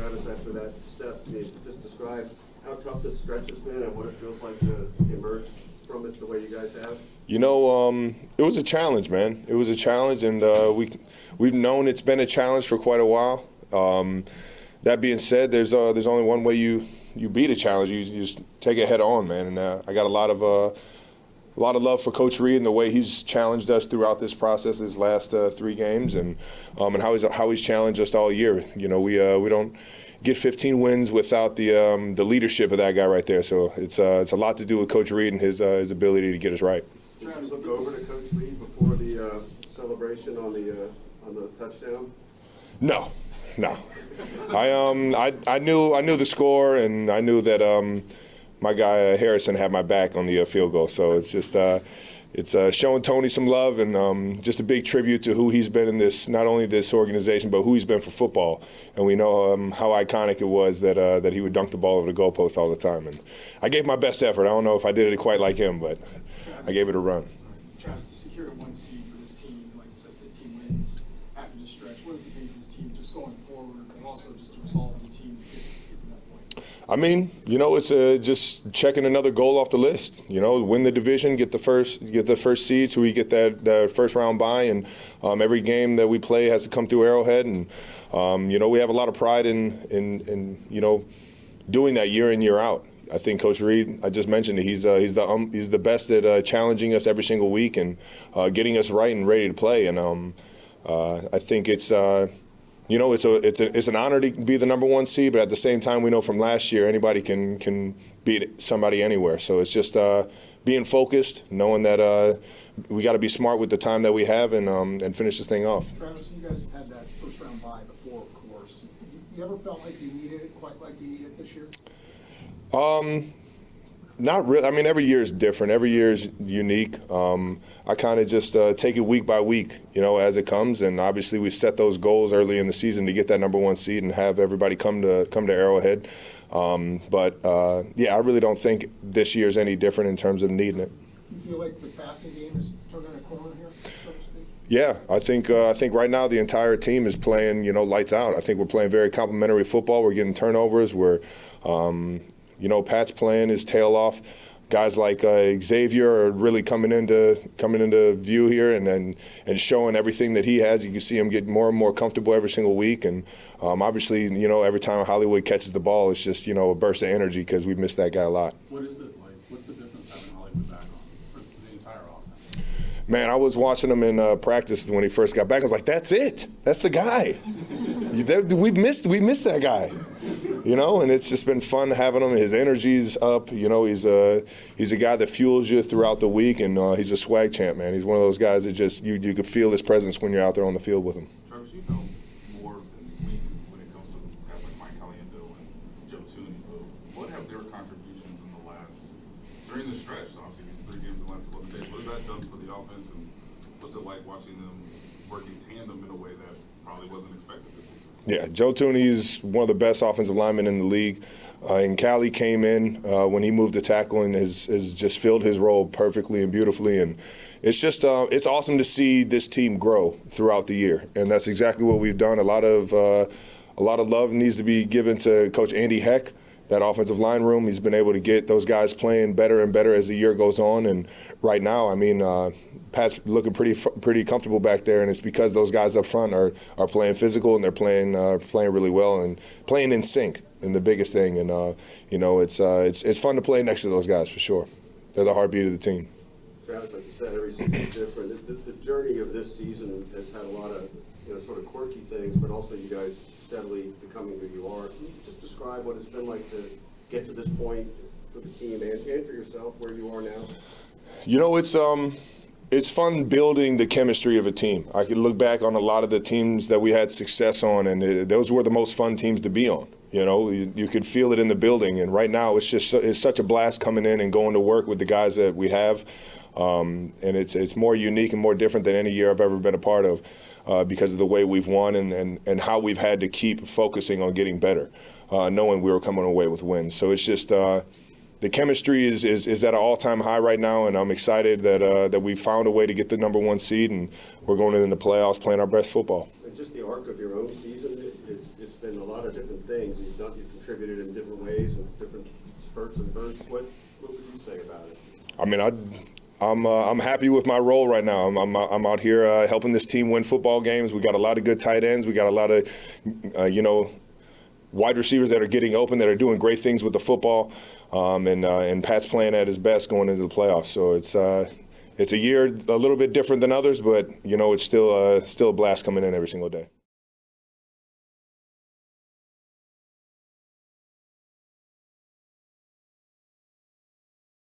Travis, after that step, can you just describe how tough this stretch has been and what it feels like to emerge from it the way you guys have? You know, it was a challenge, man. It was a challenge, and we've known it's been a challenge for quite a while. That being said, there's only one way you beat a challenge. You just take it head on, man. And I got a lot of love for Coach Reed and the way he's challenged us throughout this process, these last 3 games, and how he's challenged us all year. You know, we don't get 15 wins without the leadership of that guy right there. So it's a lot to do with Coach Reed and his ability to get us right. Did you look over to Coach Reed before the celebration on the touchdown? No. I knew the score, and I knew that my guy Harrison had my back on the field goal. So it's just it's showing Tony some love, and just a big tribute to who he's been in this, not only this organization, but who he's been for football. And we know how iconic it was that he would dunk the ball over the goalpost all the time. And I gave my best effort. I don't know if I did it quite like him, but I gave it a run. Travis, to secure a 1 seed for this team, like you said, 15 wins after this stretch, what does it mean for this team just going forward, and also just the resolve of the team to get to that point? I mean, you know, it's just checking another goal off the list. You know, win the division, get the first seed, so we get that first round bye. And every game that we play has to come through Arrowhead. And you know, we have a lot of pride in you know, doing that year in, year out. I think Coach Reed, I just mentioned it, he's the best at challenging us every single week and getting us right and ready to play. And I think it's you know, it's an honor to be the number 1 seed, but at the same time, we know from last year anybody can beat somebody anywhere. So it's just being focused, knowing that we got to be smart with the time that we have and finish this thing off. Travis, you guys have had that first round bye before, of course. You ever felt like you needed it quite like you need it this year? Not really. I mean, every year is different. Every year is unique. I kind of just take it week by week, you know, as it comes. And obviously, we set those goals early in the season to get that number 1 seed and have everybody come to Arrowhead. But yeah, I really don't think this year is any different in terms of needing it. You feel like the passing game is turning a corner here, so to speak? Yeah, I think right now the entire team is playing, you know, lights out. I think we're playing very complimentary football. We're getting turnovers. You know, Pat's playing his tail off. Guys like Xavier are really coming into view here and showing everything that he has. You can see him get more and more comfortable every single week. And obviously, you know, every time Hollywood catches the ball, it's just, you know, a burst of energy because we miss that guy a lot. What is it like? What's the difference having Hollywood back on for the entire offense? Man, I was watching him in practice when he first got back. I was like, that's it. That's the guy. We missed that guy. You know, and it's just been fun having him. His energy's up. You know, he's a guy that fuels you throughout the week, and he's a swag champ, man. He's one of those guys that just you can feel his presence when you're out there on the field with him. Travis, you know more than we when it comes to guys like Mike Caliendo and Joe Tooney. What have their contributions in the last during the stretch? Obviously, these 3 games in the last 11 days. What has that done for the offense, and what's it like watching them work in tandem in a way that probably wasn't expected this season? Yeah, Joe Tooney is one of the best offensive linemen in the league. And Cali came in when he moved to tackle and has just filled his role perfectly and beautifully. And it's just it's awesome to see this team grow throughout the year. And that's exactly what we've done. A lot of love needs to be given to Coach Andy Heck. That offensive line room, he's been able to get those guys playing better and better as the year goes on. And right now, I mean, Pat's looking pretty comfortable back there, and it's because those guys up front are playing physical and they're playing really well and playing in sync. And the biggest thing, and you know, it's fun to play next to those guys for sure. They're the heartbeat of the team. Travis, like you said, every season's different. The journey of this season has had a lot of, you know, sort of quirky things, but also you guys steadily becoming who you are. Can you just describe what it's been like to get to this point for the team and for yourself, where you are now? You know, it's fun building the chemistry of a team. I can look back on a lot of the teams that we had success on, and those were the most fun teams to be on. You know, you could feel it in the building, and right now it's such a blast coming in and going to work with the guys that we have. And it's more unique and more different than any year I've ever been a part of because of the way we've won and how we've had to keep focusing on getting better, knowing we were coming away with wins. So it's just the chemistry is at an all-time high right now, and I'm excited that we found a way to get the number 1 seed, and we're going in the playoffs playing our best football. And just the arc of your own season, it's been a lot of of different things. You've contributed in different ways and different spurts and bursts. What would you say about it? I mean, I'm happy with my role right now. I'm out here helping this team win football games. We got a lot of good tight ends. We got a lot of wide receivers that are getting open, that are doing great things with the football, and Pat's playing at his best going into the playoffs. So it's a year a little bit different than others, but it's still a blast coming in every single day.